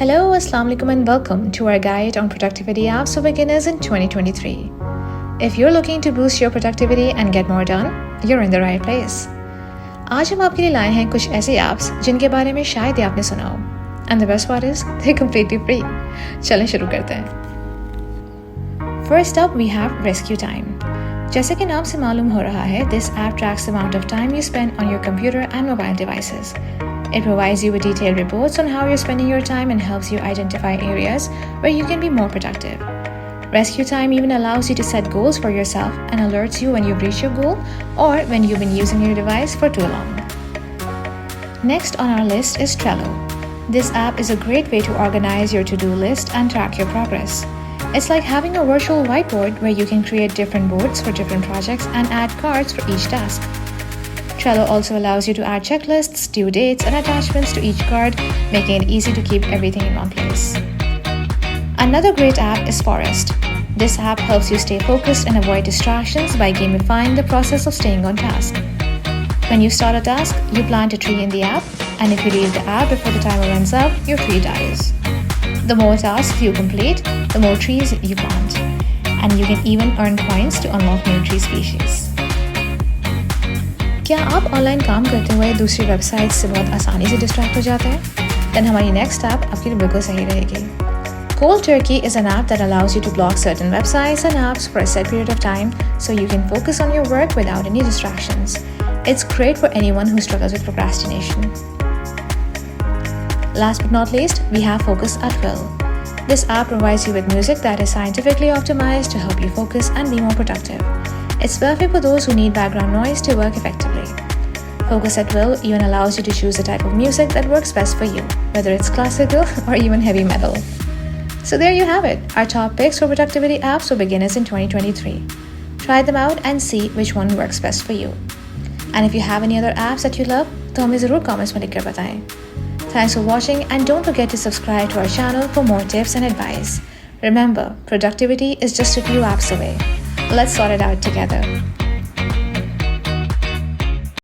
Hello, Assalamu alaikum and welcome to our guide on productivity apps for beginners in 2023. If you're looking to boost your productivity and get more done, you're in the right place. आज हम आपके लिए लाए हैं कुछ ऐसे apps जिनके बारे में शायद ही आपने सुना हो. And the best part is, they're completely free. चलें शुरू करते हैं. First up, we have Rescue Time. जैसे कि नाम से मालूम हो रहा है, this app tracks the amount of time you spend on your computer and mobile devices. It provides you with detailed reports on how you're spending your time and helps you identify areas where you can be more productive. Rescue Time even allows you to set goals for yourself and alerts you when you've reached your goal or when you've been using your device for too long. Next on our list is Trello. This app is a great way to organize your to-do list and track your progress. It's like having a virtual whiteboard where you can create different boards for different projects and add cards for each task. Trello also allows you to add checklists, due dates, and attachments to each card, making it easy to keep everything in one place. Another great app is Forest. This app helps you stay focused and avoid distractions by gamifying the process of staying on task. When you start a task, you plant a tree in the app, and if you leave the app before the timer runs out, your tree dies. The more tasks you complete, the more trees you plant, and you can even earn points to unlock new tree species. क्या आप online काम करते हुए दूसरी website से बहुत आसानी से डिस्ट्रैक्ट हो जाते हैं? देन हमारी नेक्स्ट ऐप आपके लिए बिल्कुल सही रहेगी. Cold Turkey is an app that allows you to block certain websites and apps for a set period of time so you can focus on your work without any distractions. It's great for anyone who struggles with procrastination. Last but not least, we have Focus at Will. This app provides you with music that is scientifically optimized to help you focus and be more productive. It's perfect for those who need background noise to work effectively. Focus at Will even allows you to choose the type of music that works best for you, whether it's classical or even heavy metal. So there you have it, our top picks for productivity apps for beginners in 2023. Try them out and see which one works best for you. And if you have any other apps that you love, तो हमें ज़रूर comments में लिखकर बताएं. Thanks for watching and don't forget to subscribe to our channel for more tips and advice. Remember, productivity is just a few apps away. Let's sort it out together.